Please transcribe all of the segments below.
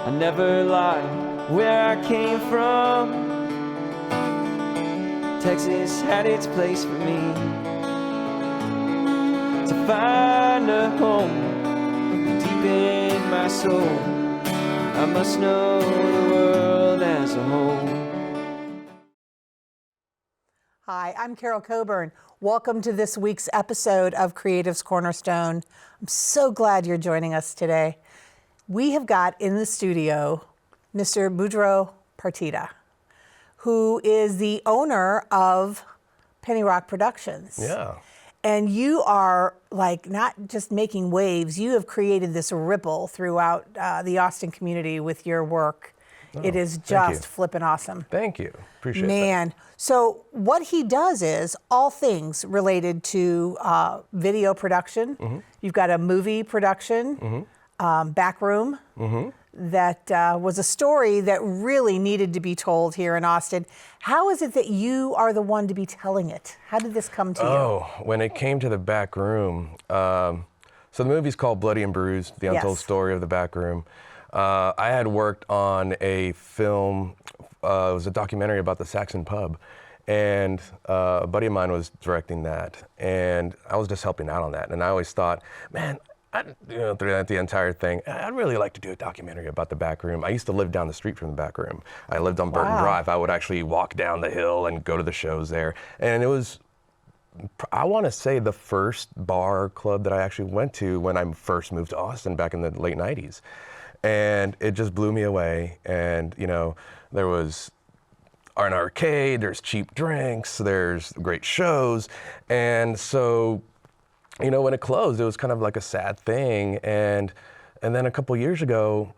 I never lied where I came from. Texas had its place for me. To find a home deep in my soul, I must know the world as a whole. Hi, I'm Carole Coburn. Welcome to this week's episode of Creatives Cornerstone. I'm so glad you're joining us today. We have got in the studio Mr. Budro Partida, who is the owner of Penny Rock Productions. Yeah. And you are like not just making waves, you have created this ripple throughout the Austin community with your work. It is just flipping awesome. Thank you. Appreciate Man. So what he does is all things related to video production. Mm-hmm. You've got a movie production, Backroom, that was a story that really needed to be told here in Austin. How is it that you are the one to be telling it? How did this come to you? Oh, when it came to the back room, so the movie's called Bloodies Bruised, the Untold Story of the Back Room. I had worked on a film, it was a documentary about the Saxon pub, and a buddy of mine was directing that, and I was just helping out on that. And I always thought, man, throughout the entire thing, I'd really like to do a documentary about the back room. I used to live down the street from the back room. I lived on Burton Drive. I would actually walk down the hill and go to the shows there. And it was, I want to say, the first bar club that I actually went to when I first moved to Austin back in the late 90s. And it just blew me away. And, you know, there was an arcade, there's cheap drinks, there's great shows. And so, you know, when it closed, it was kind of like a sad thing. And then a couple years ago,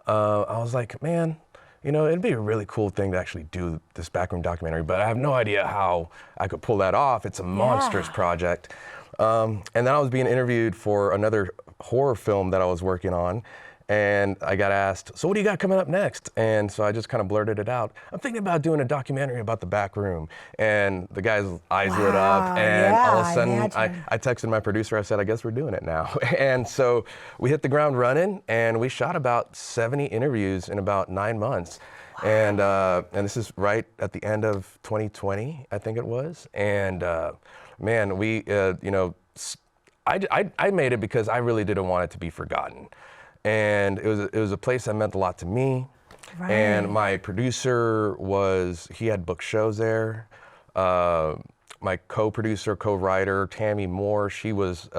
I was like, man, you know, it'd be a really cool thing to actually do this backroom documentary, but I have no idea how I could pull that off. It's a monstrous project. And then I was being interviewed for another horror film that I was working on. And I got asked, so what do you got coming up next? And so I just kind of blurted it out. I'm thinking about doing a documentary about the back room. And the guy's eyes lit up. And all of a sudden, I texted my producer. I said, I guess we're doing it now. And so we hit the ground running, and we shot about 70 interviews in about 9 months. And this is right at the end of 2020, I think it was. And man, we, you know, I made it because I really didn't want it to be forgotten. And it was a place that meant a lot to me. Right. And my producer he had booked shows there. My co-producer, co-writer, Tammy Moore, she worked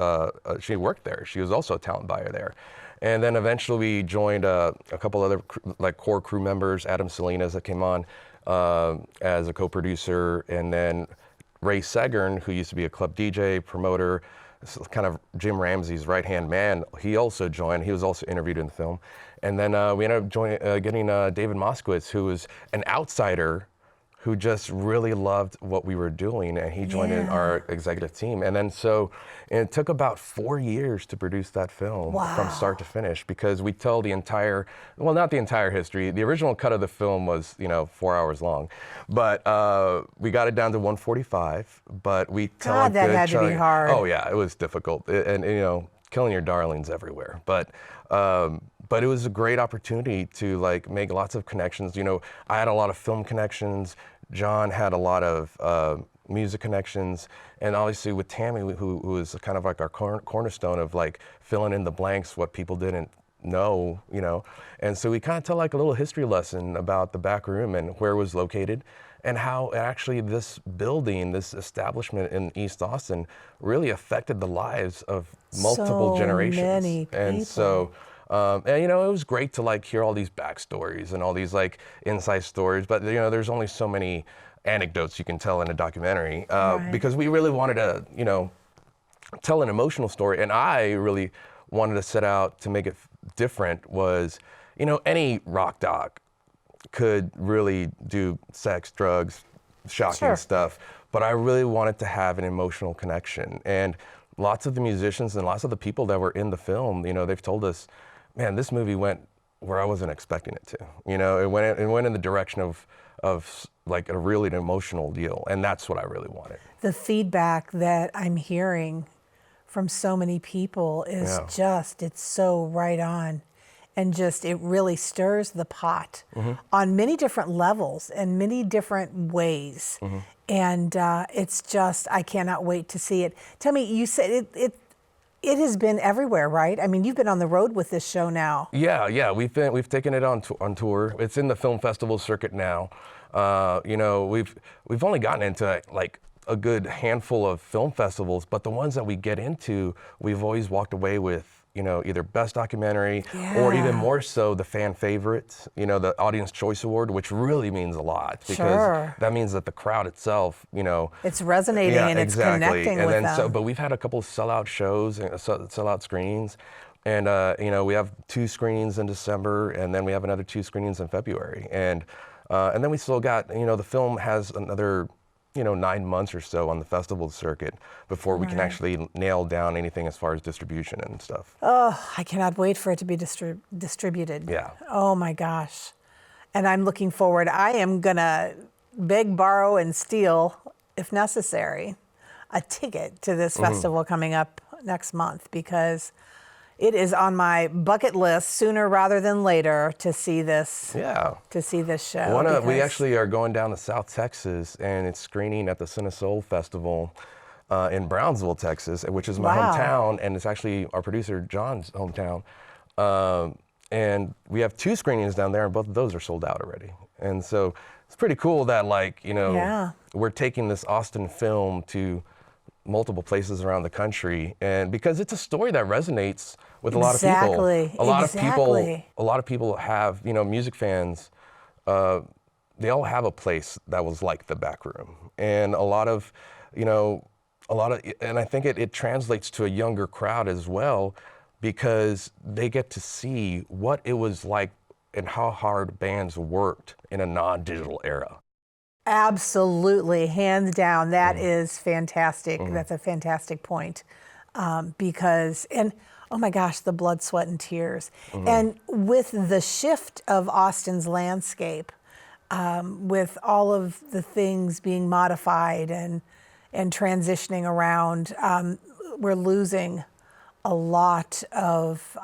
there. She was also a talent buyer there. And then eventually we joined a couple other core crew members, Adam Salinas that came on as a co-producer, and then Ray Segern, who used to be a club DJ, promoter, kind of Jim Ramsey's right-hand man. He also joined. He was also interviewed in the film. And then we ended up getting David Moskowitz, who was an outsider who just really loved what we were doing, and he joined in our executive team. And then it took about 4 years to produce that film from start to finish, because we tell the entire, well, not the entire history. The original cut of the film was, 4 hours long, but we got it down to 145. But we tell God, that had to be hard. Oh yeah, it was difficult, and killing your darlings everywhere. But it was a great opportunity to make lots of connections. I had a lot of film connections. John had a lot of music connections, and obviously with Tammy, who was kind of like our cornerstone of filling in the blanks, what people didn't know, And so we kind of tell a little history lesson about the back room and where it was located, and how actually this building, this establishment in East Austin, really affected the lives of multiple generations. Many people. And so. And it was great to hear all these backstories and all these inside stories, but there's only so many anecdotes you can tell in a documentary, because we really wanted to tell an emotional story, and I really wanted to set out to make it different. Was any rock doc could really do sex, drugs, shocking stuff, but I really wanted to have an emotional connection. And lots of the musicians and lots of the people that were in the film, they've told us, man, this movie went where I wasn't expecting it to. It went in the direction of a really emotional deal, and that's what I really wanted. The feedback that I'm hearing from so many people is it's so right on. and just it really stirs the pot on many different levels and many different ways. And it's just, I cannot wait to see it. Tell me, you said it has been everywhere, right? I mean, you've been on the road with this show now. Yeah, we've taken it on tour. It's in the film festival circuit now. You know, we've only gotten into like a good handful of film festivals, but the ones that we get into, we've always walked away with, you know, either best documentary or even more so the fan favorites, you know, the Audience Choice Award, which really means a lot because that means that the crowd itself, you know, it's resonating and it's connecting and with then them. but we've had a couple of sellout shows and sellout screenings, and you know, we have 2 screenings in December, and then we have another 2 screenings in February, and then we still got, you know, the film has another, you know, 9 months or so on the festival circuit before we can actually nail down anything as far as distribution and stuff. Oh, I cannot wait for it to be distributed. Yeah. Oh my gosh. And I'm looking forward. I am gonna beg, borrow, and steal, if necessary, a ticket to this festival coming up next month, because it is on my bucket list sooner rather than later to see this. Yeah. To see this show. We actually are going down to South Texas, and it's screening at the Cinesoul Festival in Brownsville, Texas, which is my hometown, and it's actually our producer John's hometown. And we have 2 screenings down there, and both of those are sold out already. And so it's pretty cool that, like, you know, we're taking this Austin film to multiple places around the country, and because it's a story that resonates with a lot of people. A lot of people have, you know, music fans, they all have a place that was like the back room, and and I think it translates to a younger crowd as well, because they get to see what it was like and how hard bands worked in a non-digital era. Absolutely, hands down, that is fantastic. That's a fantastic point, because, and oh my gosh, the blood, sweat, and tears. And with the shift of Austin's landscape, with all of the things being modified and transitioning around, we're losing a lot of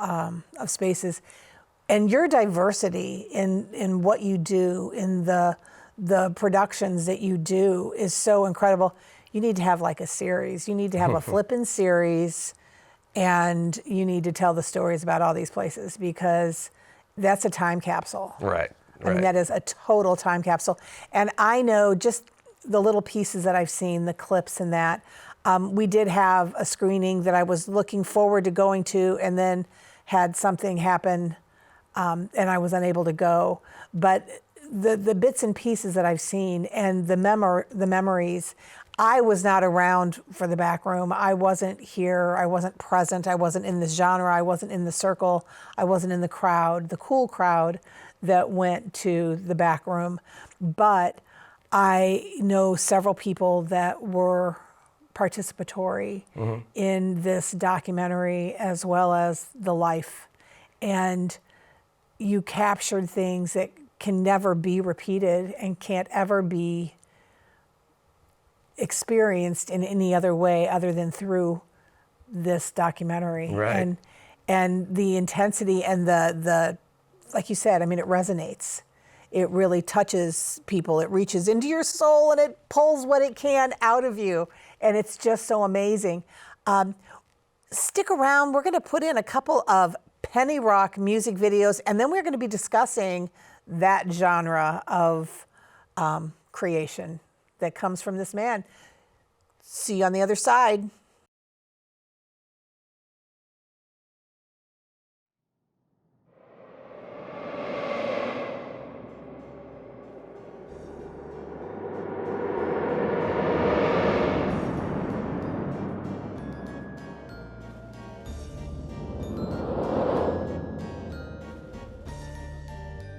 spaces. And your diversity in what you do, in the productions that you do, is so incredible. You need to have like a series. You need to have a flippin' series, and you need to tell the stories about all these places, because that's a time capsule. Right. I mean, that is a total time capsule. And I know just the little pieces that I've seen, the clips and that. We did have a screening that I was looking forward to going to, and then had something happen, and I was unable to go. But the bits and pieces that I've seen, and the memories, I was not around for the back room. I wasn't here. I wasn't present. I wasn't in this genre. I wasn't in the circle. I wasn't in the crowd, the cool crowd that went to the back room. But I know several people that were participatory in this documentary, as well as the life. And you captured things that can never be repeated and can't ever be experienced in any other way other than through this documentary. Right. And the intensity and the like you said, I mean, it resonates. It really touches people. It reaches into your soul, and it pulls what it can out of you. And it's just so amazing. Stick around. We're going to put in a couple of penny rock music videos, and then we're going to be discussing that genre of creation that comes from this man. See you on the other side.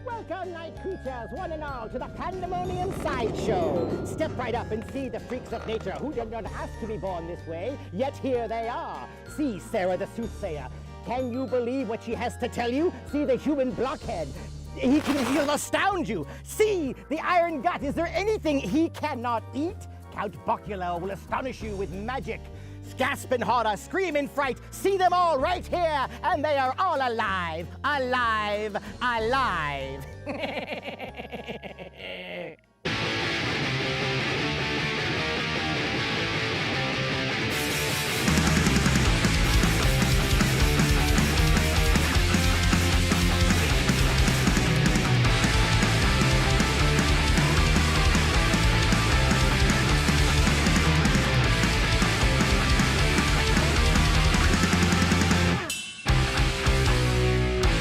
Welcome, night creatures, one and all, to the Pandemonium Sideshow. Step right up and see the freaks of nature who did not ask to be born this way, yet here they are. See Sarah the Soothsayer. Can you believe what she has to tell you? See the human blockhead. He'll astound you. See the Iron Gut. Is there anything he cannot eat? Count Bocula will astonish you with magic. gasp in horror, scream in fright. See them all right here, and they are all alive, alive, alive.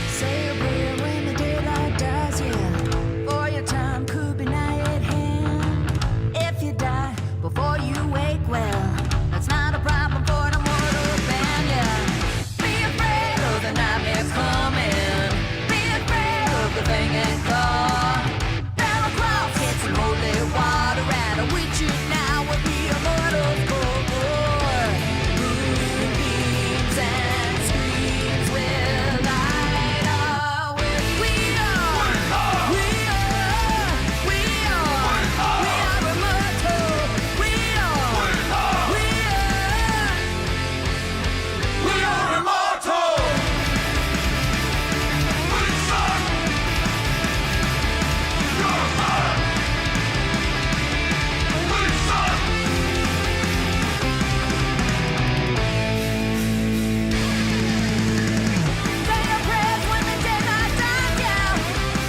Say a prayer when the daylight dies, yeah. For your time could be nigh at hand. If you die before you wake, well, that's not a problem for the mortal band, yeah. Be afraid of the nightmares coming. Be afraid of the banging car. Barrel cross, get some holy water, and a witch now will be a mortal's core. Moonbeams and screams will light our way. We are immortal. We are immortal. Say your prayers when the daylight dies down.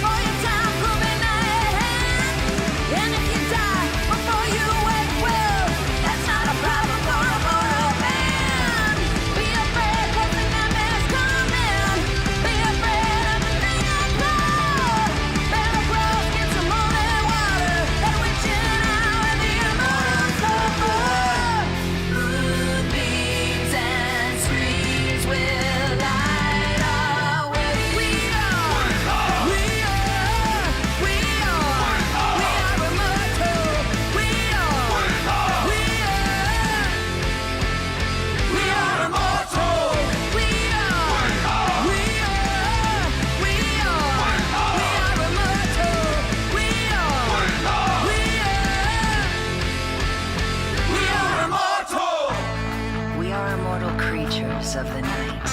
For your time could be nigh at hand. And if you die before you wake, well, that's not a problem for a mortal man. Be afraid 'cause the nightmare's coming. Be afraid of the thing I call. Better cross, get some holy water. That witching out in the immortal suffer. Moonbeams and screams will light our way. We are immortal. We are immortal. We are immortal. We are immortal creatures of the night.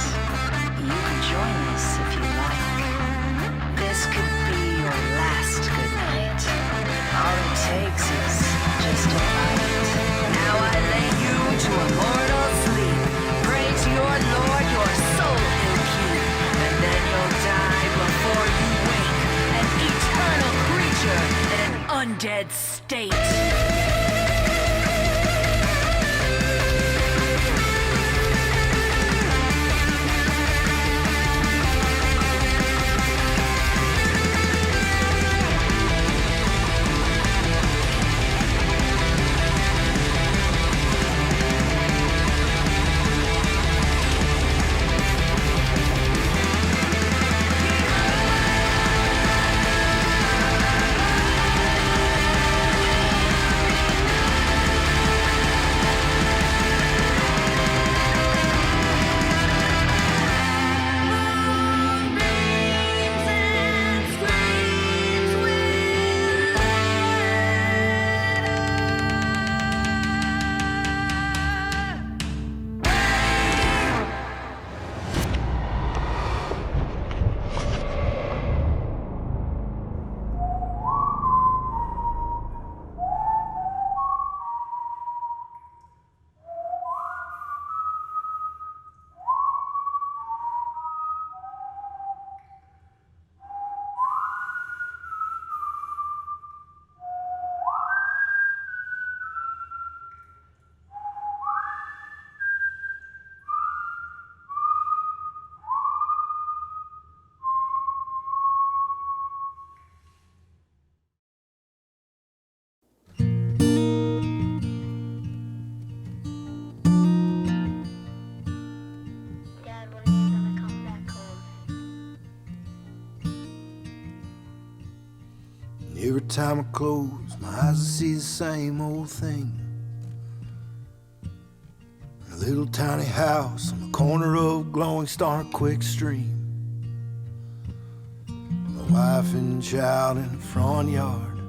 You can join us if you like. This could be your last good night. All it takes is just a bite. Now I lay you to a mortal sleep. Pray to your Lord, your soul he'll keep. And then you'll die before you wake. An eternal creature in an undead state. Every time I close my eyes, I see the same old thing. A little tiny house on the corner of glowing star quick stream. My wife and child in the front yard,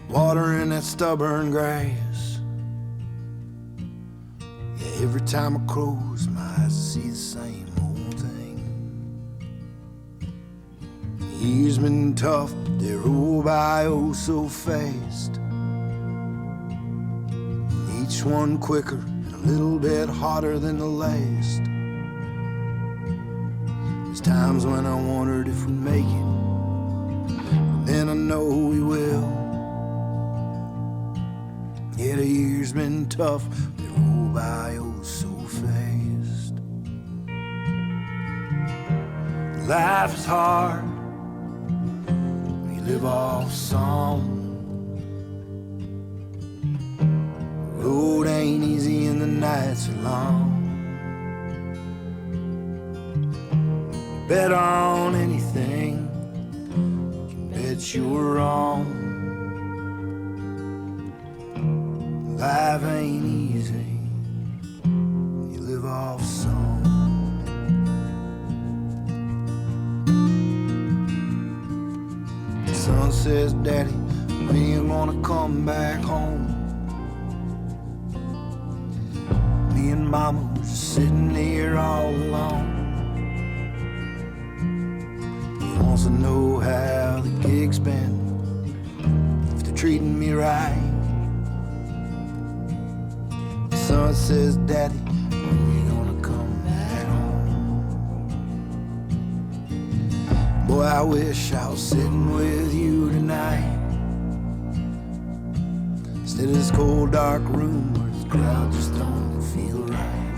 watering that stubborn grass. Yeah, Every time I close my eyes, I see the same old thing. Years been tough, but they roll by oh so fast. Each one quicker and a little bit harder than the last. There's times when I wondered if we'd make it, but then I know we will. Yeah, the years been tough, they roll by oh so fast. Life is hard, we live off song. The road ain't easy and the nights are long. You bet on anything, you bet you're wrong. Life ain't easy, you live off song. The son says, Daddy, when you gonna come back home? Me and Mama were just sitting here all alone. He wants to know how the gig's been, if they're treating me right. Son says, Daddy, when you gonna come back home? Boy, I wish I was sitting with you tonight, instead of this cold, dark room where this crowd just don't feel right.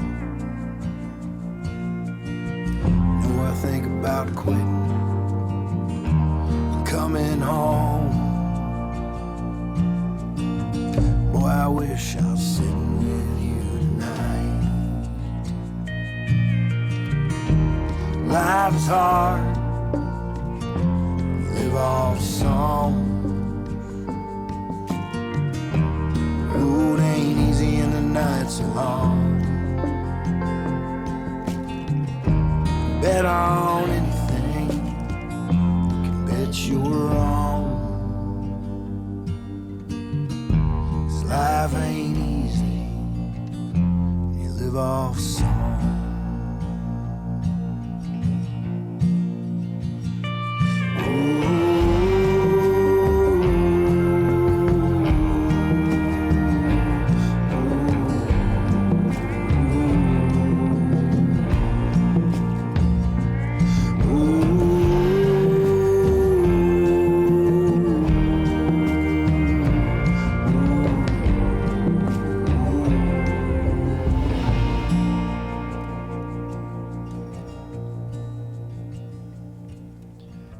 You know, I think about quitting and coming home. Boy, I wish I was sitting with you tonight. Life is hard, we live off song. The road ain't easy and the nights are long. Bet on anything, you can bet you're wrong. 'Cause life ain't easy, you live off song.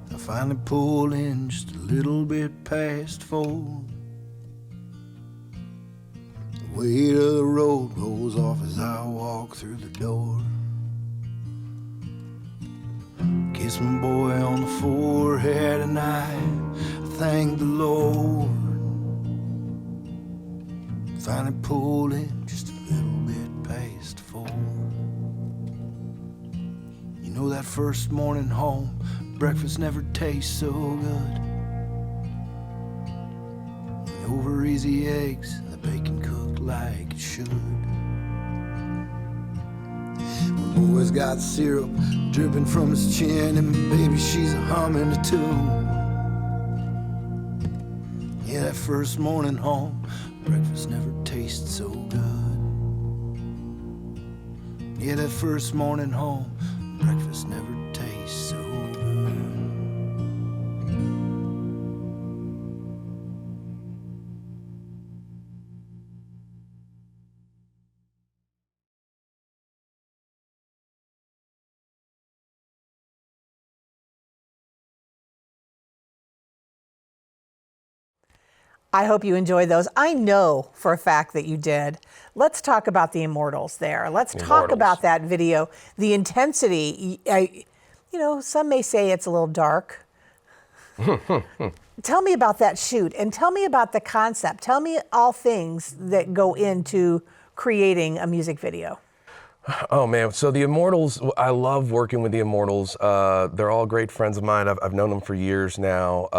I finally pulled in just a little bit past 4. The weight of the road rolls off as I walk through the door. Kiss my boy on the forehead and I thank the Lord. Finally pulled in just a little bit past 4. You know that first morning home, breakfast never tastes so good. And over easy eggs, and the bacon cooked like it should. My boy's got syrup dripping from his chin, and my baby, she's humming a tune. Yeah, that first morning home, breakfast never tastes so good. Yeah, that first morning home, breakfast never tastes so good. I hope you enjoyed those. I know for a fact that you did. Let's talk about the Immortals there. Let's talk about that video. The intensity, you know, some may say it's a little dark. Tell me about that shoot and tell me about the concept. Tell me all things that go into creating a music video. Oh man, so the Immortals, I love working with the Immortals. They're all great friends of mine. I've known them for years now.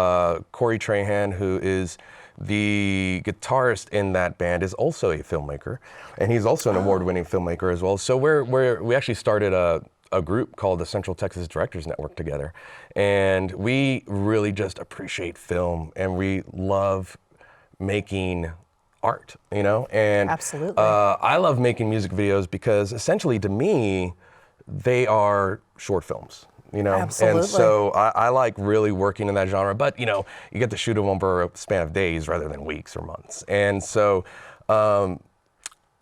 Corey Trahan, who is the guitarist in that band is also a filmmaker, and he's also an award-winning filmmaker as well. So we actually started a group called the Central Texas Directors Network together, and we really just appreciate film, and we love making art, you know? And Absolutely. I love making music videos because essentially to me, they are short films. You know, Absolutely. and so I like really working in that genre, but you know, you get to shoot them over a span of days rather than weeks or months. And so the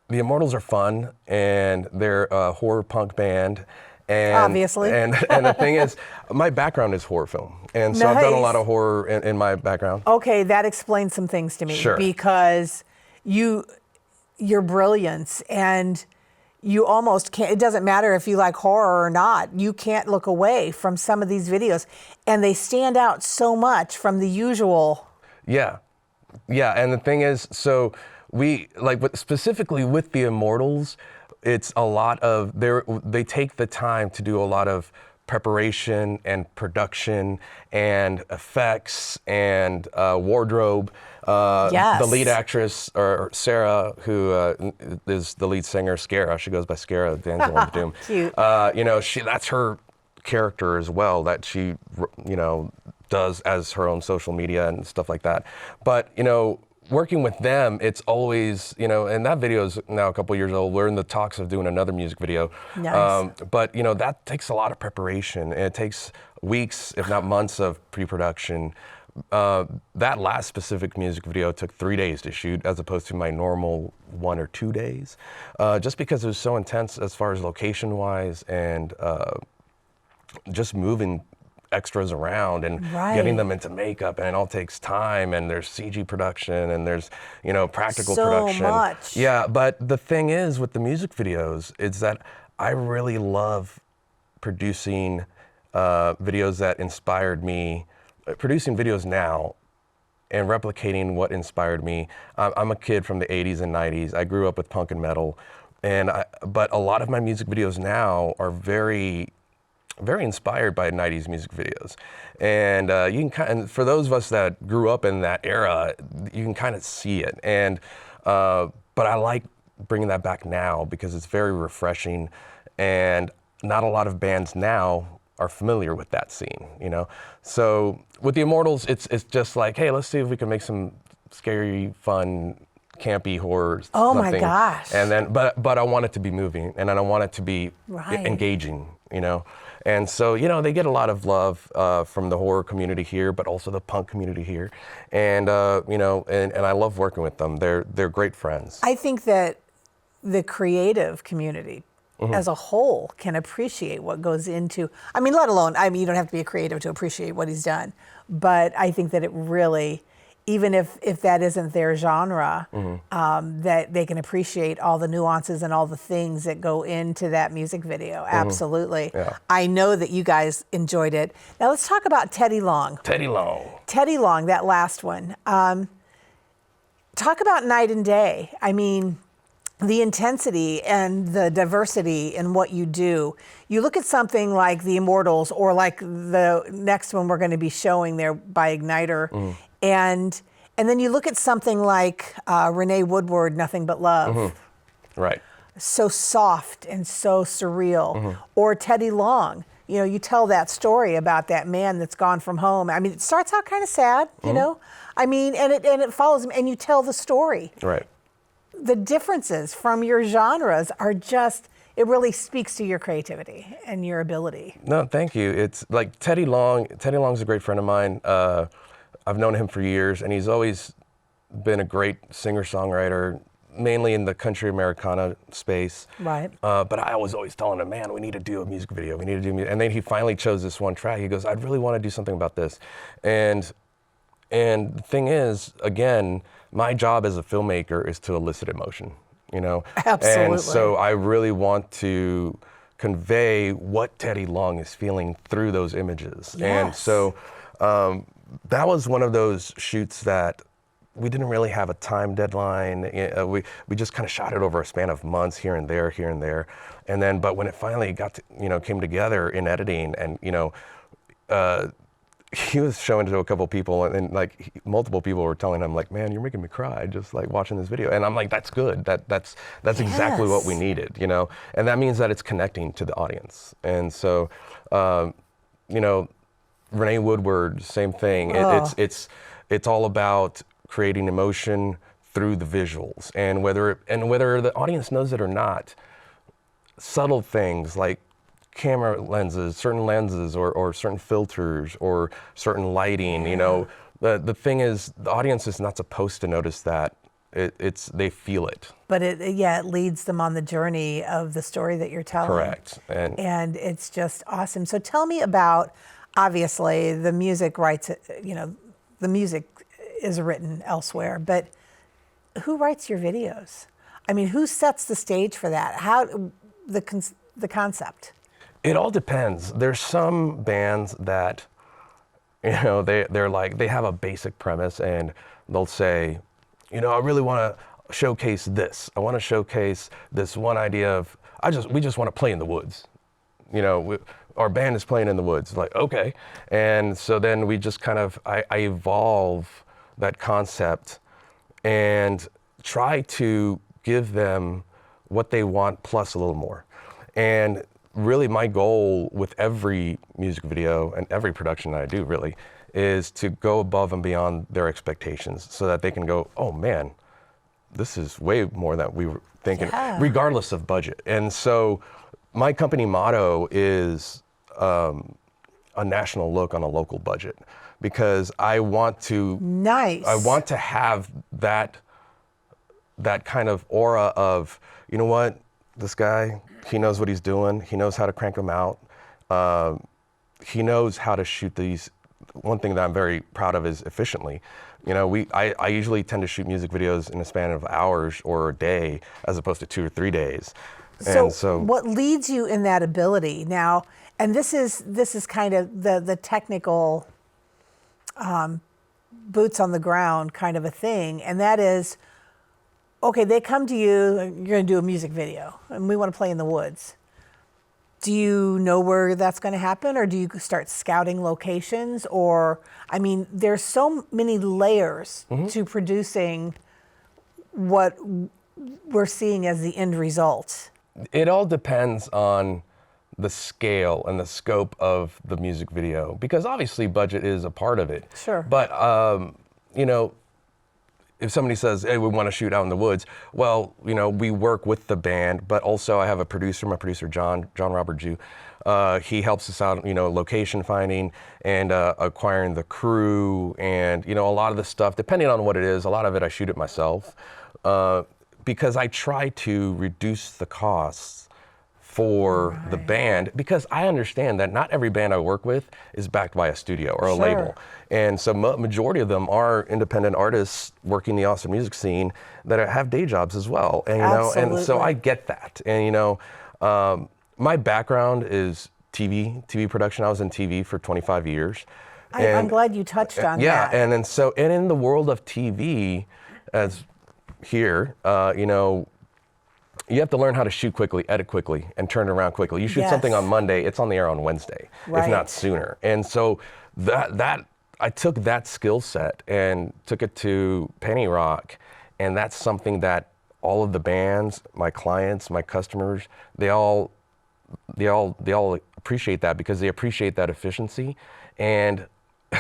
Immortals are fun, and they're a horror punk band. And, Obviously. And the thing is, my background is horror film, and so I've done a lot Nice. of horror in my background. Okay, that explains some things to me. Sure. Because your brilliance, and you almost can't, it doesn't matter if you like horror or not, you can't look away from some of these videos, and they stand out so much from the usual. Yeah, and the thing is, so we, like, specifically with the Immortals, it's a lot of, they take the time to do a lot of preparation and production and effects and wardrobe. Yes. The lead actress, or Sarah, who is the lead singer, Scara, she goes by Scara, Damsel in Doom. Cute. You know, that's her character as well, that she, you know, does as her own social media and stuff like that. But, you know, working with them, it's always, you know, and that video is now a couple years old. We're in the talks of doing another music video. Nice. But, you know, that takes a lot of preparation, and it takes weeks, if not months, of pre-production. That last specific music video took 3 days to shoot, as opposed to my normal 1 or 2 days, just because it was so intense as far as location-wise, and just moving extras around and getting them into makeup, and it all takes time, and there's CG production, and there's, you know, practical production. So much. Yeah, but the thing is with the music videos is that I really love producing videos that inspired me, producing videos now and replicating what inspired me. I'm a kid from the 80s and 90s. I grew up with punk and metal, but a lot of my music videos now are very inspired by 90s music videos. And you can and for those of us that grew up in that era, you can kind of see it. And but I like bringing that back now because it's very refreshing, and not a lot of bands now are familiar with that scene, you know? So with the Immortals, it's just like, hey, let's see if we can make some scary, fun, campy horror. Oh my something. gosh. And then, but I want it to be moving, and I want it to be Right. engaging, you know? And so, you know, they get a lot of love from the horror community here, but also the punk community here. And, you know, and I love working with them. They're great friends. I think that the creative community as a whole can appreciate what goes into, I mean, let alone, I mean, you don't have to be a creative to appreciate what he's done, but I think that it really, even if that isn't their genre, that they can appreciate all the nuances and all the things that go into that music video. Absolutely. Yeah. I know that you guys enjoyed it. Now let's talk about Teddy Long. Teddy Long. Teddy Long, that last one. Talk about night and day. I mean, the intensity and the diversity in what you do. You look at something like The Immortals, or like the next one we're going to be showing there by Ignitor, and then you look at something like Renee Woodward, Nothing But Love. Right. So soft and so surreal. Or Teddy Long. You know, you tell that story about that man that's gone from home. I mean, it starts out kind of sad, you know? I mean, and it follows him, and you tell the story. Right. The differences from your genres are just, it really speaks to your creativity and your ability. No, thank you. It's like Teddy Long. Teddy Long's a great friend of mine. I've known him for years, and he's always been a great singer-songwriter, mainly in the country Americana space. Right. But I was always telling him, man, we need to do a music video. We need to do music. And then he finally chose this one track. He goes, I'd really want to do something about this. And the thing is, again, my job as a filmmaker is to elicit emotion, you know? Absolutely. And so I really want to convey what Teddy Long is feeling through those images. Yes. And so that was one of those shoots that we didn't really have a time deadline. We just kind of shot it over a span of months, here and there. And then, but when it finally got to, you know, came together in editing, and, you know, he was showing it to a couple people, and like multiple people were telling him like, man, you're making me cry just like watching this video. And I'm like, that's good. That's exactly what we needed, you know? And that means that it's connecting to the audience. And so, you know, Renee Woodward, same thing. It's all about creating emotion through the visuals, and whether the audience knows it or not, subtle things like camera lenses, certain lenses, or certain filters, or certain lighting. You know, the thing is, the audience is not supposed to notice that. They feel it. But it leads them on the journey of the story that you're telling. Correct. And it's just awesome. So tell me about, obviously, the music rights. You know, the music is written elsewhere, but who writes your videos? I mean, who sets the stage for that? How the concept? It all depends. There's some bands that, you know, they're like, they have a basic premise, and they'll say, you know, I really want to showcase this. I want to showcase this one idea of, we just want to play in the woods. You know, our band is playing in the woods. Like, okay. And so then we just kind of, I evolve that concept and try to give them what they want plus a little more. And really my goal with every music video and every production that I do really is to go above and beyond their expectations so that they can go, oh man, this is way more than we were thinking, regardless of budget. And so my company motto is a national look on a local budget, because I want to have that kind of aura of, you know what, this guy, he knows what he's doing. He knows how to crank them out. He knows how to shoot these. One thing that I'm very proud of is efficiently. You know, I usually tend to shoot music videos in a span of hours or a day, as opposed to 2 or 3 days. So what leads you in that ability now? And this is kind of the technical boots on the ground kind of a thing, and that is, okay, they come to you, you're going to do a music video, and we want to play in the woods. Do you know where that's going to happen, or do you start scouting locations? Or, I mean, there's so many layers to producing what we're seeing as the end result. It all depends on the scale and the scope of the music video, because obviously budget is a part of it. Sure. But, you know, if somebody says, hey, we want to shoot out in the woods, well, you know, we work with the band, but also I have a producer, my producer, John Robert Jew. He helps us out, you know, location finding and acquiring the crew, and, you know, a lot of the stuff, depending on what it is, a lot of it I shoot it myself, because I try to reduce the costs for the band, because I understand that not every band I work with is backed by a studio or a label. And so majority of them are independent artists working the awesome music scene that have day jobs as well. And, you know, and so I get that. And, you know, my background is TV production. I was in TV for 25 years. I'm glad you touched on that. Yeah, and in the world of TV, as here, you know, you have to learn how to shoot quickly, edit quickly, and turn it around quickly. You shoot something on Monday, it's on the air on Wednesday, if not sooner. And so that I took that skill set and took it to Penny Rock, and that's something that all of the bands, my clients, my customers, they all appreciate that, because they appreciate that efficiency. And,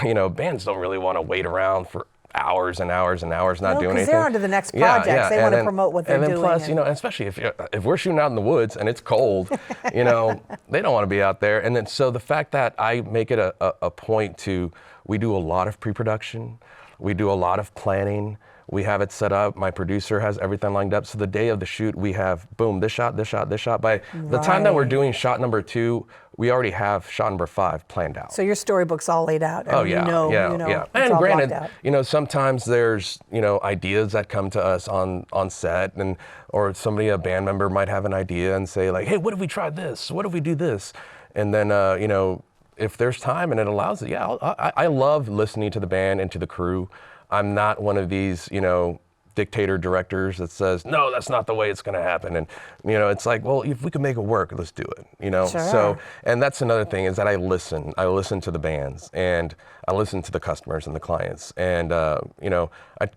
you know, bands don't really want to wait around for hours and hours and hours not doing anything. They're on to the next project. They want to promote what they're doing. And then plus, you know, especially if we're shooting out in the woods and it's cold, you know, they don't want to be out there. And then so the fact that I make it a point to, we do a lot of pre-production, we do a lot of planning, we have it set up, my producer has everything lined up. So the day of the shoot, we have, boom, this shot, this shot, this shot. By the time that we're doing shot number 2, we already have shot number 5 planned out. So your storybook's all laid out. Oh yeah, yeah. And granted, you know, sometimes there's, you know, ideas that come to us on set, and or a band member might have an idea and say like, hey, what if we try this? What if we do this? And then, you know, if there's time and it allows it, I love listening to the band and to the crew. I'm not one of these, you know, dictator directors that says, no, that's not the way it's going to happen. And, it's like, well, if we can make it work, let's do it, Sure. So, and that's another thing is that I listen to the bands, and I listen to the customers and the clients. And,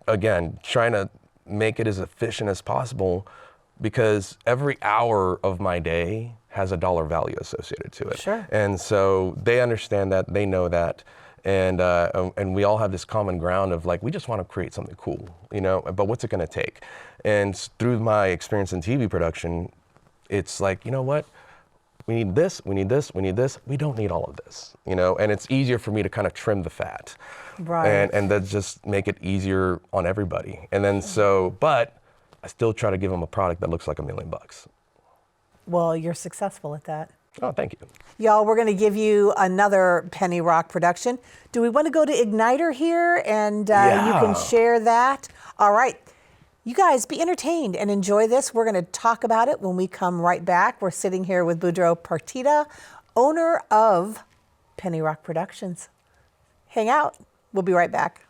again, trying to make it as efficient as possible, because every hour of my day has a dollar value associated to it. Sure. And so they understand that, they know that. And we all have this common ground of like, we just want to create something cool, but what's it going to take? And through my experience in TV production, it's like, you know what? We need this, we need this, we need this. We don't need all of this, and it's easier for me to kind of trim the fat. Right. And that just make it easier on everybody. And then but I still try to give them a product that looks like $1 million. Well, you're successful at that. Oh, thank you. Y'all, we're going to give you another Penny Rock production. Do we want to go to Ignitor here and you can share that? All right. You guys be entertained and enjoy this. We're going to talk about it when we come right back. We're sitting here with Budro Partida, owner of Penny Rock Productions. Hang out. We'll be right back.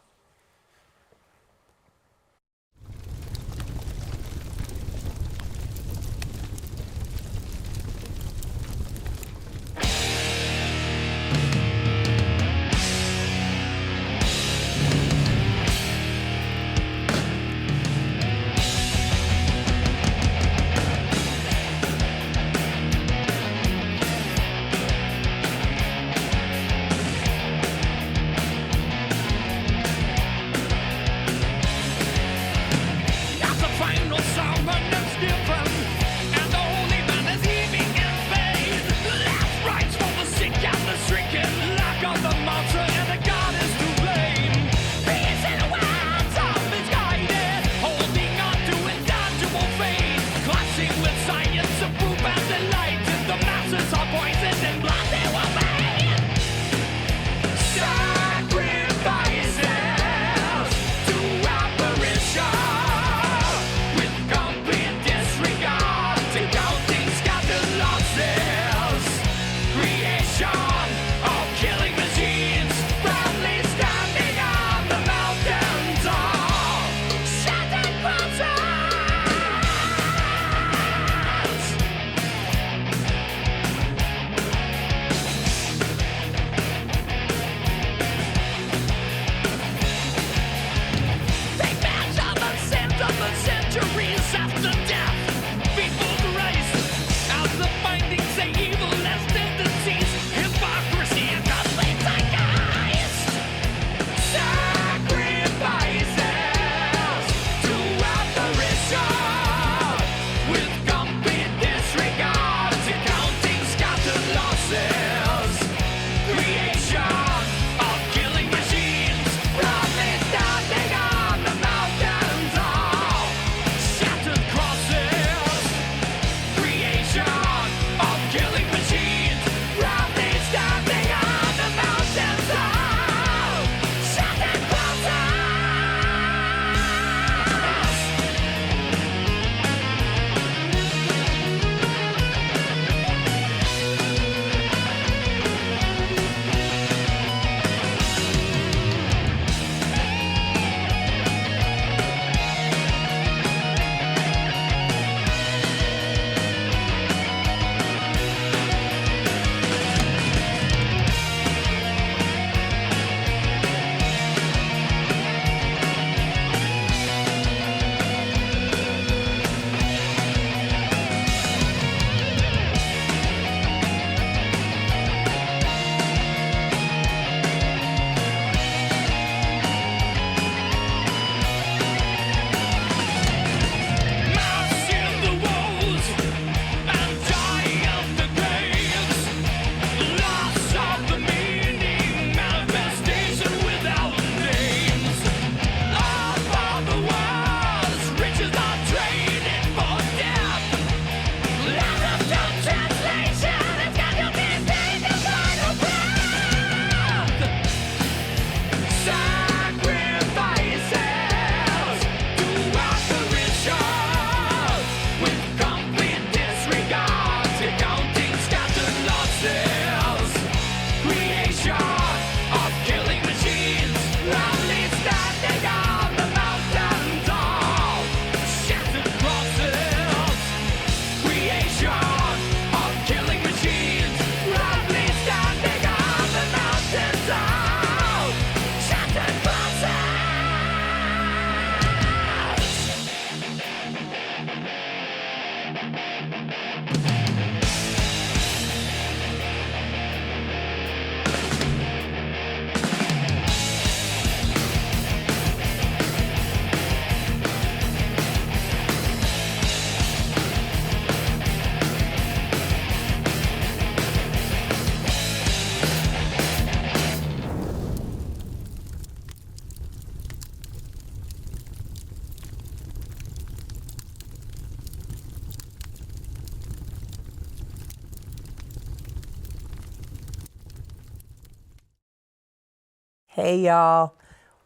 Hey, y'all.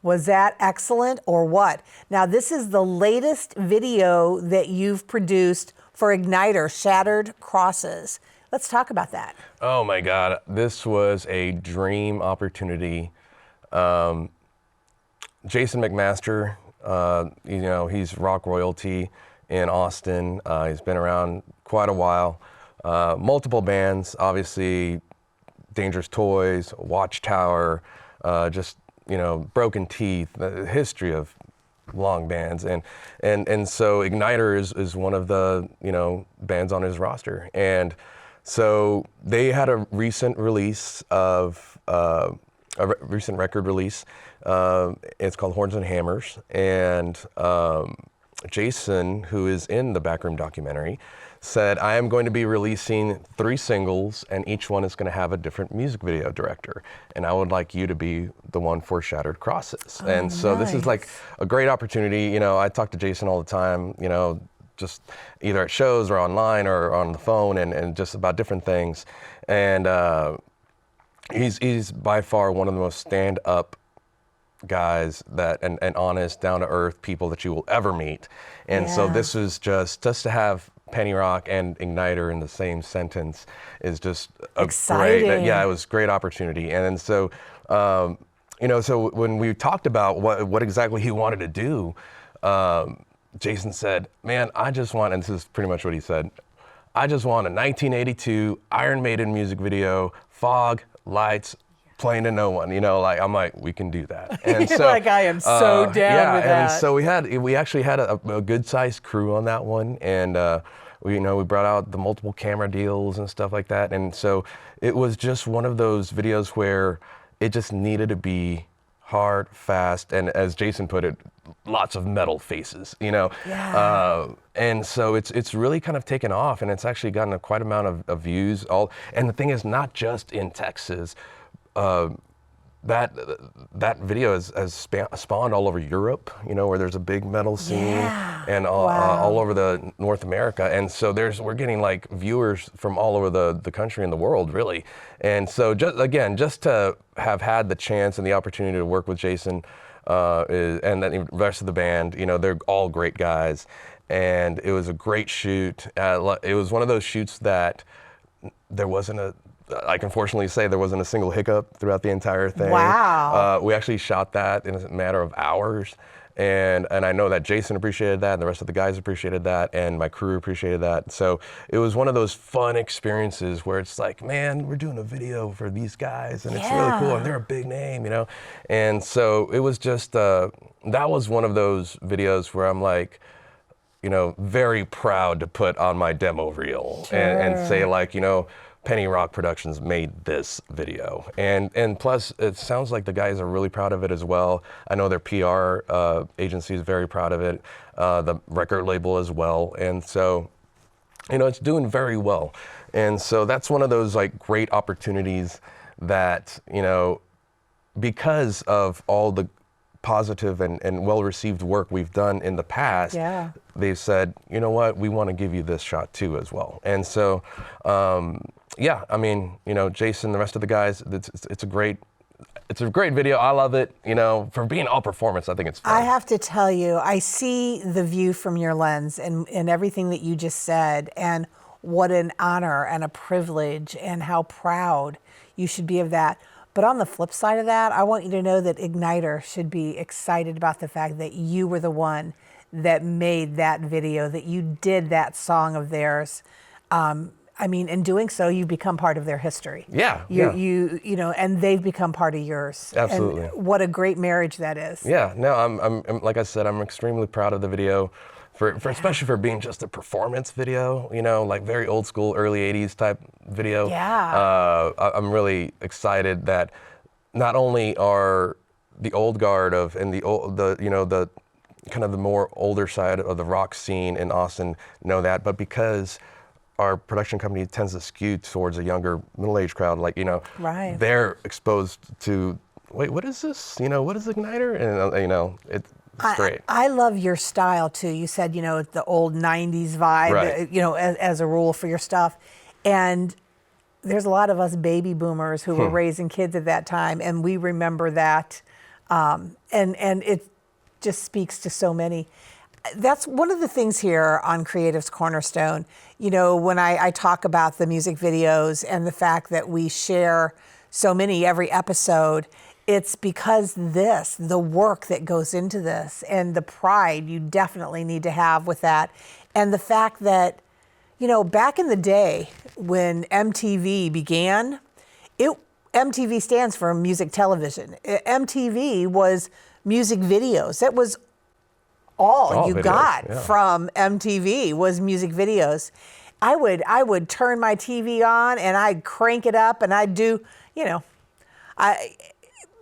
Was that excellent or what? Now, this is the latest video that you've produced for Ignitor, Shattered Crosses. Let's talk about that. Oh my God, this was a dream opportunity. Jason McMaster, he's rock royalty in Austin. He's been around quite a while. Multiple bands, obviously, Dangerous Toys, Watchtower, Broken Teeth, the history of long bands, and so Ignitor is one of the bands on his roster, and so they had a recent release of recent record release. It's called Horns and Hammers, and Jason, who is in the Backroom documentary, said, I am going to be releasing 3 singles, and each one is going to have a different music video director. And I would like you to be the one for Shattered Crosses. Oh, and so nice. This is like a great opportunity. I talk to Jason all the time, just either at shows or online or on the phone and just about different things. And he's by far one of the most stand-up guys and honest, down-to-earth people that you will ever meet. And so this is just to have Penny Rock and Ignitor in the same sentence is just a exciting. It was a great opportunity. And so, so when we talked about what exactly he wanted to do, Jason said, man, I just want, and this is pretty much what he said, I just want a 1982 Iron Maiden music video, fog, lights, playing to no one, I'm like, we can do that. And so, like, I am so down with that. And so we actually had a good sized crew on that one, and we brought out the multiple camera deals and stuff like that. And so it was just one of those videos where it just needed to be hard, fast, and as Jason put it, lots of metal faces, Yeah. And so it's really kind of taken off, and it's actually gotten quite amount of views. And the thing is, not just in Texas. That video has spawned all over Europe, where there's a big metal scene, and all over the North America. And so we're getting like viewers from all over the country and the world, really. And so just to have had the chance and the opportunity to work with Jason and the rest of the band, they're all great guys. And it was a great shoot. It was one of those shoots that I can fortunately say there wasn't a single hiccup throughout the entire thing. Wow. We actually shot that in a matter of hours. And I know that Jason appreciated that, and the rest of the guys appreciated that, and my crew appreciated that. So it was one of those fun experiences where it's like, man, we're doing a video for these guys, and it's really cool, and they're a big name, And so it was just, that was one of those videos where I'm like, very proud to put on my demo reel and say like, Penny Rock Productions made this video. And plus, it sounds like the guys are really proud of it as well. I know their PR agency is very proud of it, the record label as well. And so, it's doing very well. And so that's one of those like great opportunities that, because of all the positive and well-received work we've done in the past, they've said, you know what, we want to give you this shot too as well. And so, Jason, the rest of the guys, it's a great video. I love it. For being all performance, I think it's fun. I have to tell you, I see the view from your lens and everything that you just said, and what an honor and a privilege and how proud you should be of that. But on the flip side of that, I want you to know that Ignitor should be excited about the fact that you were the one that made that video, that you did that song of theirs. In doing so, you become part of their history. And they've become part of yours. Absolutely. And what a great marriage that is. Yeah, no, I'm like I said, I'm extremely proud of the video, especially for being just a performance video, like very old school, early 80s type video. Yeah. I'm really excited that not only are the old guard and the kind of the more older side of the rock scene in Austin know that, but because our production company tends to skew towards a younger middle-aged crowd, right. They're exposed to, wait, what is this? What is Ignitor? And it's great. I love your style too. You said, the old 90s vibe, Right. As a rule for your stuff. And there's a lot of us baby boomers who were raising kids at that time, and we remember that. And it just speaks to so many. That's one of the things here on Creative's Cornerstone. You know, when I talk about the music videos and the fact that we share so many every episode, it's because the work that goes into this and the pride you definitely need to have with that. And the fact that, you know, back in the day when MTV began, MTV stands for music television. MTV was music videos. That was all you videos, yeah. From MTV was music videos. I would turn my TV on and I'd crank it up and I'd do, you know,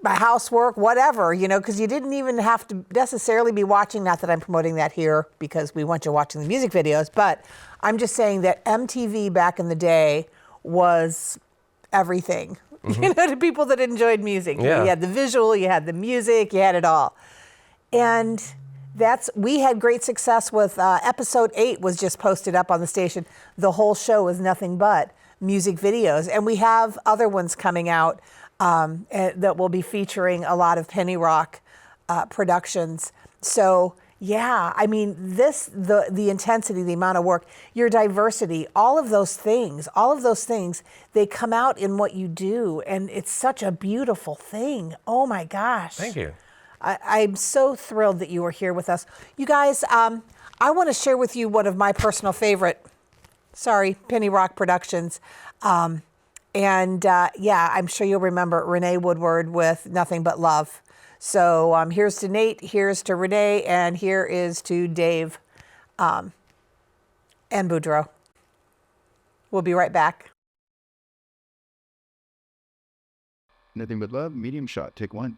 my housework, whatever, you know, because you didn't even have to necessarily be watching. Not that I'm promoting that here because we want you watching the music videos, but I'm just saying that MTV back in the day was everything, you know, to people that enjoyed music. Yeah. You had the visual, you had the music, you had it all. And we had great success with episode 8 was just posted up on the station. The whole show was nothing but music videos. And we have other ones coming out that will be featuring a lot of Penny Rock productions. So yeah, I mean, the intensity, the amount of work, your diversity, all of those things, they come out in what you do. And it's such a beautiful thing. Oh my gosh. Thank you. I'm so thrilled that you were here with us. You guys, I want to share with you one of my personal favorite, Penny Rock productions. Yeah, I'm sure you'll remember Renee Woodward with Nothing But Love. So here's to Nate, here's to Renee, and here is to Dave and Budro. We'll be right back. Nothing But Love, medium shot, take 1.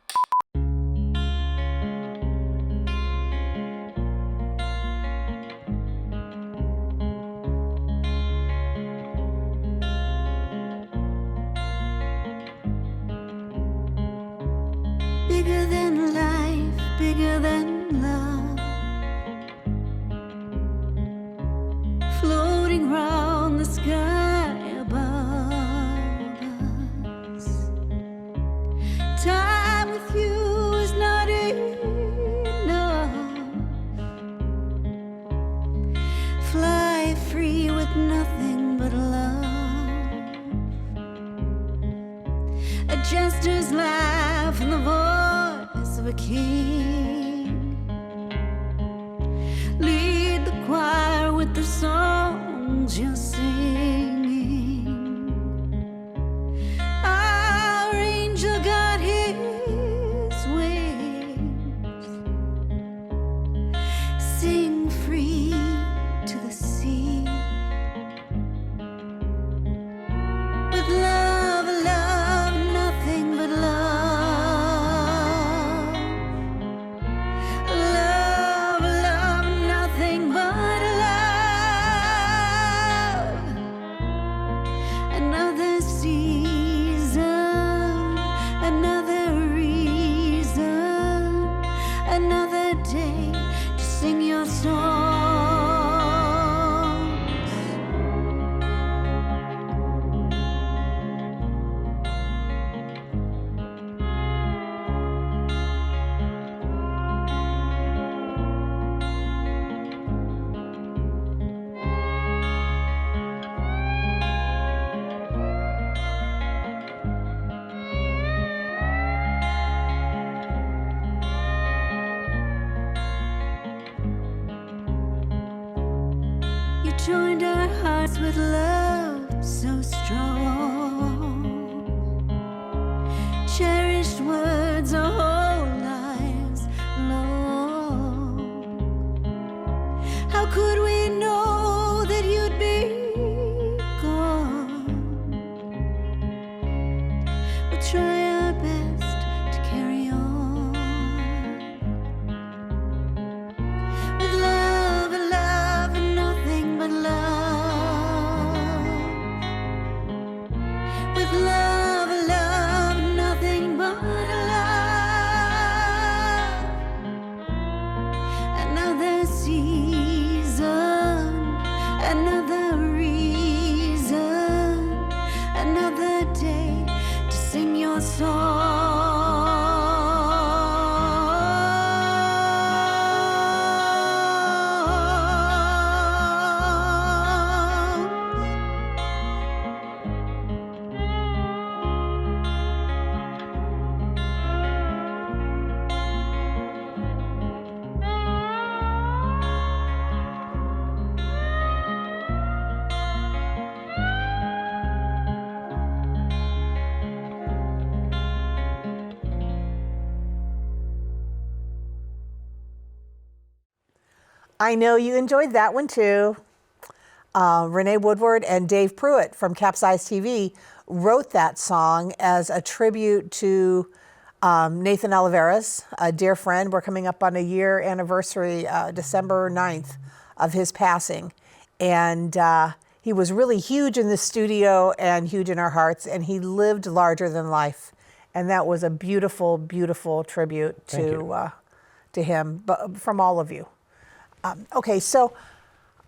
Bigger than life, bigger than love, floating round the sky above us. Time with you is not enough. Fly free with nothing but love. A jester's laugh and the voice of a king. Lead the choir with the songs you're singing. Our angel got his wings. Sing free to the sea. With love, love, nothing but love. Love, love, nothing but love. Another season, another reason, another day to sing your songs. You joined our hearts with love so strong. Cherished words our whole lives long. How could we know that you'd be gone? We'll try our best to carry on. With love, love, and nothing but love. With love, love, nothing but love. your song. I know you enjoyed that one too. Renee Woodward and Dave Pruitt from Capsize TV wrote that song as a tribute to Nathan Oliveras, a dear friend. We're coming up on a year anniversary, December 9th, of his passing. And he was really huge in the studio and huge in our hearts, and he lived larger than life. And that was a beautiful, beautiful tribute to him, but from all of you. Okay, so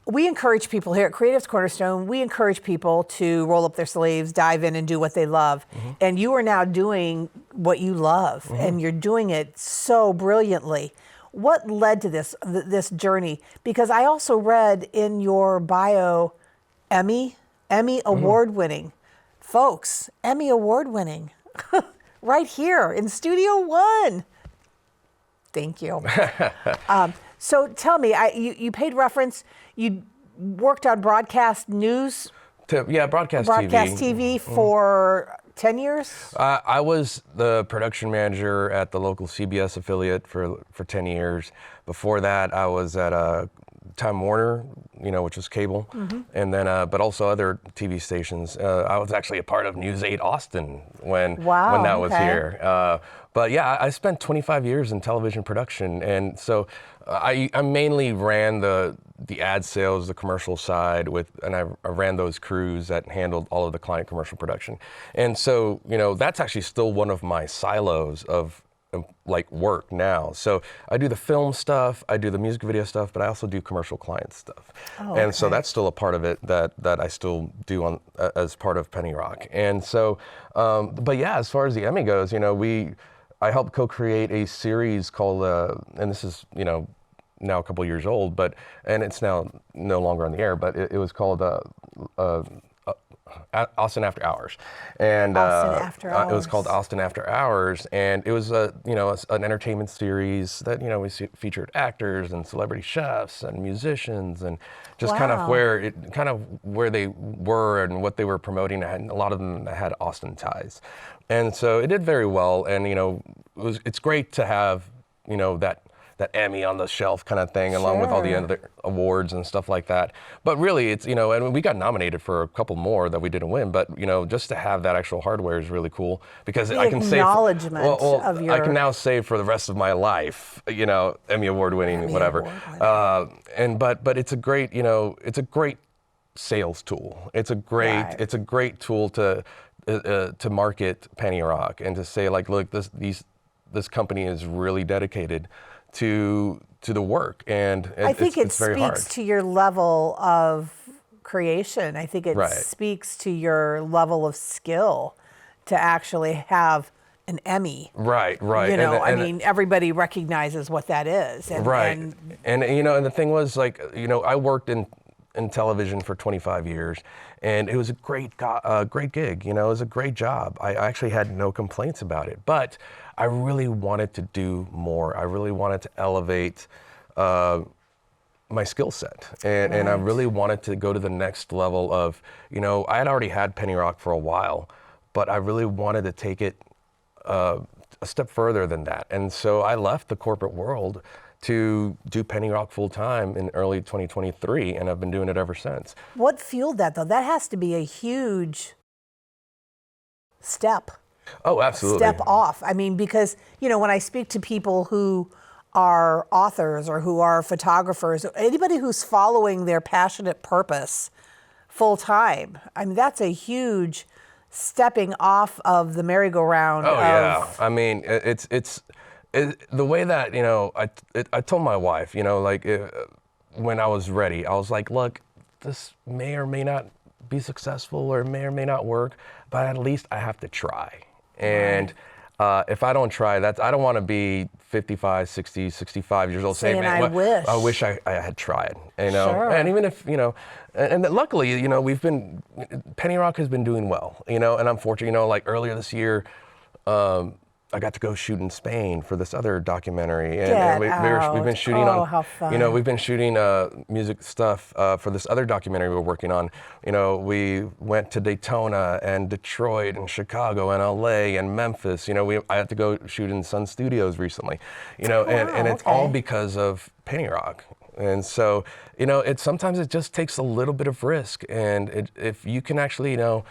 we encourage people here at Creatives Cornerstone, we encourage people to roll up their sleeves, dive in and do what they love. And you are now doing what you love, and you're doing it so brilliantly. What led to this journey? Because I also read in your bio, Emmy award winning. Folks, Emmy award winning. Right here in Studio One. Thank you. So tell me, you paid reference, you worked on broadcast news? Broadcast TV for 10 years? I was the production manager at the local CBS affiliate for 10 years. Before that, I was at Time Warner, which was cable, and then but also other TV stations. I was actually a part of News 8 Austin when that was here. But yeah, I spent 25 years in television production, and so I mainly ran the ad sales, the commercial side and I ran those crews that handled all of the client commercial production. And so, that's actually still one of my silos of like work now. So I do the film stuff, I do the music video stuff, but I also do commercial client stuff. And so that's still a part of it that I still do as part of Penny Rock. And so, but yeah, as far as the Emmy goes, I helped co-create a series called, and this is, now a couple years old, and it's now no longer on the air, but it was called Austin After Hours, and it was called Austin After Hours, and it was an entertainment series that we featured actors and celebrity chefs and musicians and just kind of where they were and what they were promoting. And a lot of them had Austin ties, and so it did very well. And it's great to have that Emmy on the shelf kind of thing, along with all the other awards and stuff like that. But really, it's, and we got nominated for a couple more that we didn't win, but, just to have that actual hardware is really cool, because I can say, of your... I can now say for the rest of my life, Emmy award winning, whatever. But it's a great, it's a great sales tool. It's a great tool to market Penny Rock and to say, like, look, this company is really dedicated to the work, and I think it it's very hard. Speaks to your level of creation. I think it speaks to your level of skill to actually have an Emmy. Right. I mean, everybody recognizes what that is. And the thing was, like, I worked in television for 25 years, and it was a great gig. It was a great job. I actually had no complaints about it, but I really wanted to do more. I really wanted to elevate my skill set, and I really wanted to go to the next level of, I had already had Penny Rock for a while, but I really wanted to take it a step further than that. And so I left the corporate world to do Penny Rock full time in early 2023, and I've been doing it ever since. What fueled that, though? That has to be a huge step. Oh, absolutely. Step off. I mean, because, when I speak to people who are authors or who are photographers, anybody who's following their passionate purpose full time, I mean, that's a huge stepping off of the merry-go-round. Yeah. I mean, it's the way that, I told my wife, when I was ready, I was like, look, this may or may not be successful or may not work, but at least I have to try. And if I don't try, I don't want to be 55, 60, 65 years old saying, I wish I had tried, you know. Sure. And even if, you know, and luckily, you know, Penny Rock has been doing well, you know, and I'm fortunate, you know, like earlier this year, I got to go shoot in Spain for this other documentary, and we've been shooting how fun. you know, we've been shooting music stuff for this other documentary we're working on. You know, we went to Daytona and Detroit and Chicago and LA and Memphis. You know, I had to go shoot in Sun Studios recently. You know, and it's all because of Penny Rock. And so, you know, sometimes it just takes a little bit of risk, and if you can actually, you know,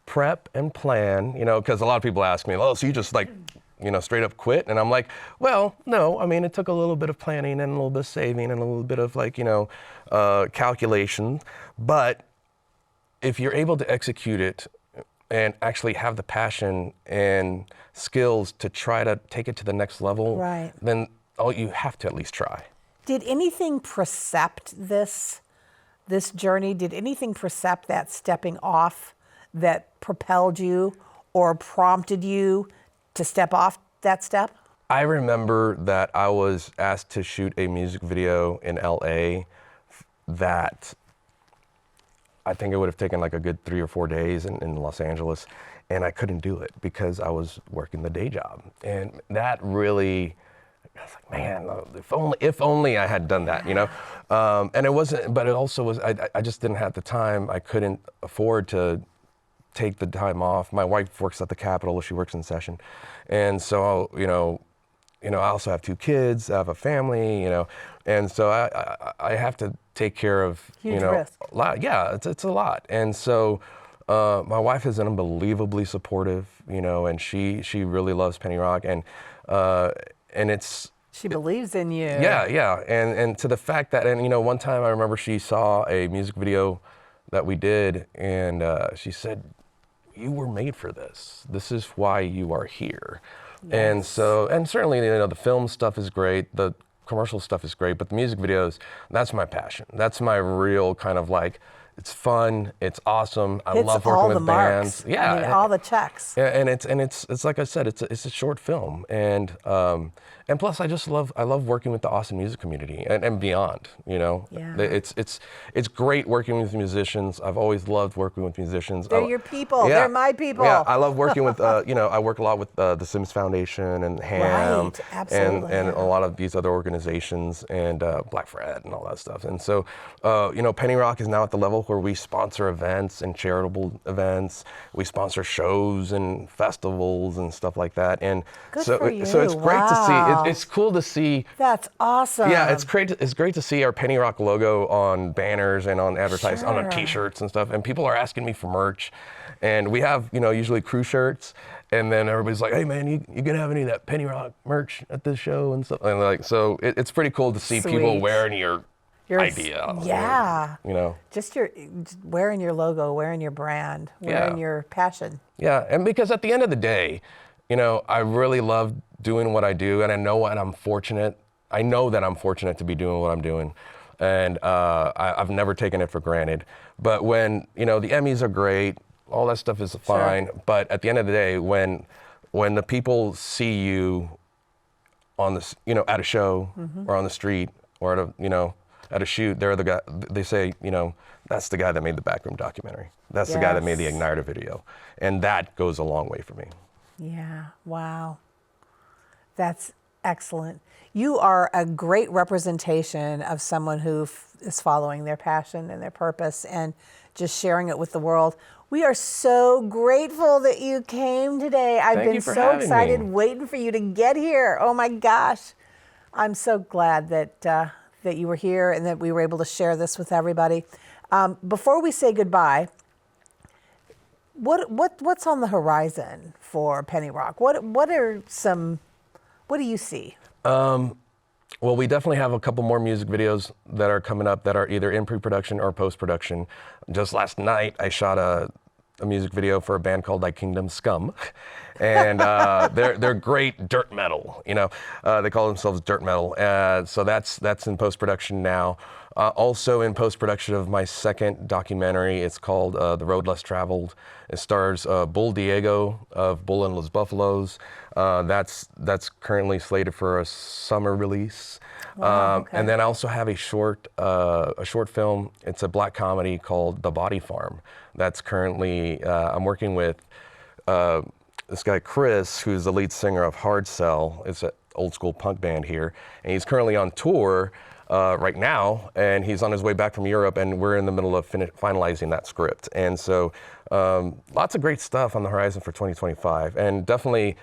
prep and plan, you know, because a lot of people ask me, oh, so you just like, you know, straight up quit? And I'm like, well, no, I mean, it took a little bit of planning and a little bit of saving and a little bit of like, you know, calculation. But if you're able to execute it and actually have the passion and skills to try to take it to the next level, then you have to at least try. Did anything precept this journey? Did anything precept that stepping off that propelled you or prompted you to step off that step? I remember that I was asked to shoot a music video in LA that I think it would have taken like a good 3 or 4 days in Los Angeles, and I couldn't do it because I was working the day job. And that really, I was like, man, if only I had done that, you know? And it wasn't, but it also was, I just didn't have the time. I couldn't afford to take the time off. My wife works at the Capitol, she works in session. And so, you know, I also have 2 kids, I have a family, you know, and so I have to take care of, Huge you know, risk. a lot. Yeah, it's a lot. And so my wife is unbelievably supportive, you know, and she really loves Penny Rock, and it's, she believes in you. Yeah, and to the fact that, and you know, one time I remember she saw a music video that we did, and she said, you were made for this. This is why you are here. Yes. And so, and certainly, you know, the film stuff is great, the commercial stuff is great, but the music videos, that's my passion. That's my real kind of like, it's fun, it's awesome. I love working with bands. Yeah, I mean, all the checks. Yeah, and it's like I said, it's a short film, and plus I love working with the Austin music community and beyond. You know, it's great working with musicians. I've always loved working with musicians. They're your people. They're my people. Yeah, I love working with you know, I work a lot with the Sims Foundation and HAM, and a lot of these other organizations, and Black Fred and all that stuff. And so you know, Penny Rock is now at the level where we sponsor events and charitable events. We sponsor shows and festivals and stuff like that. And so it's great to see. It's cool to see. That's awesome. Yeah, it's great to see our Penny Rock logo on banners and on advertising, on T-shirts and stuff. And people are asking me for merch. And we have, you know, usually crew shirts. And then everybody's like, hey man, you gonna have any of that Penny Rock merch at this show and stuff? And like, so it's pretty cool to see people wearing your idea. Yeah. You know. Just wearing your logo, wearing your brand, wearing your passion. Yeah, and because at the end of the day, you know, I really love doing what I do, and I know that I'm fortunate to be doing what I'm doing. And I've never taken it for granted. But when, you know, the Emmys are great, all that stuff is fine. But at the end of the day, when the people see you on this, you know, at a show or on the street or at a, you know, at a shoot, they're the guy, they say, you know, that's the guy that made the Backroom documentary. That's the guy that made the Ignitor video. And that goes a long way for me. Yeah, wow. That's excellent. You are a great representation of someone who is following their passion and their purpose and just sharing it with the world. We are so grateful that you came today. I've been so excited waiting for you to get here. Oh my gosh. I'm so glad that you were here and that we were able to share this with everybody. Before we say goodbye, what's on the horizon for Penny Rock? What do you see? Well, we definitely have a couple more music videos that are coming up that are either in pre-production or post-production. Just last night, I shot a music video for a band called Thy Kingdom Scum. And they're great dirt metal, you know. They call themselves dirt metal. So that's in post-production now. Also in post-production of my second documentary. It's called The Road Less Traveled. It stars Bull Diego of Bull and Los Buffaloes. That's currently slated for a summer release. Wow, okay. And then I also have a short film. It's a black comedy called The Body Farm. That's currently, I'm working with this guy Chris, who's the lead singer of Hard Cell. It's an old school punk band here. And he's currently on tour right now, and he's on his way back from Europe, and we're in the middle of finalizing that script. And so lots of great stuff on the horizon for 2025. And definitely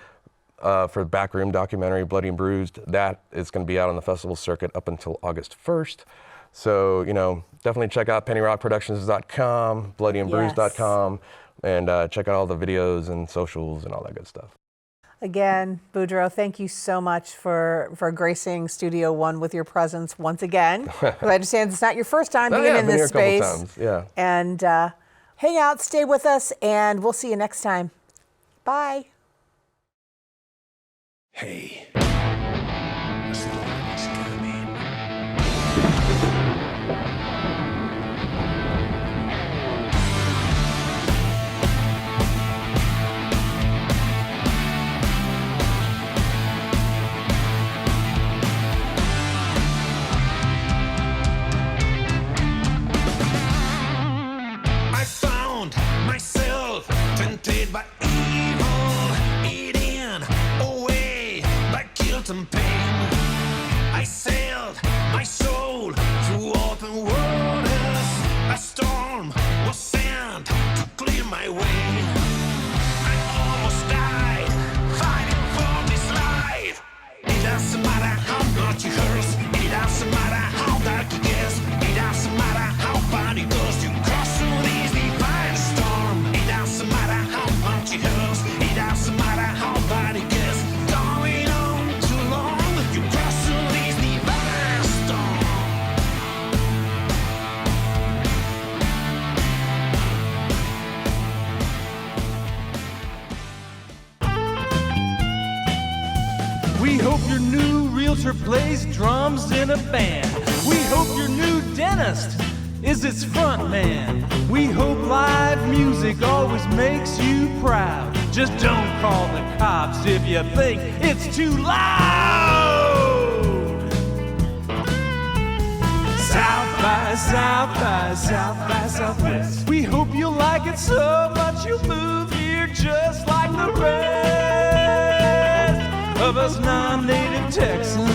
for the Backroom documentary, Bloodies Bruised, that is going to be out on the festival circuit up until August 1st. So, you know, definitely check out pennyrockproductions.com, bloodyanddbruised.com, and check out all the videos and socials and all that good stuff. Again, Budro, thank you so much for gracing Studio One with your presence once again. I understand it's not your first time being in this space. I've been here a couple times, yeah. And hang out, stay with us, and we'll see you next time. Bye. Hey. And pain. I sailed my soul through open waters. A storm was sent to clear my way. I almost died fighting for this life. It doesn't matter how much it hurts. It doesn't matter how dark it gets. It doesn't matter how bad it goes. You cross through this divine storm. It doesn't matter how much it hurts. It doesn't matter how bad it gets. We hope your new realtor plays drums in a band. We hope your new dentist is its front man. We hope live music always makes you proud. Just don't call the cops if you think it's too loud. South by South by South by Southwest. We hope you'll like it so much you'll move here just like the rest of us non-native Texans.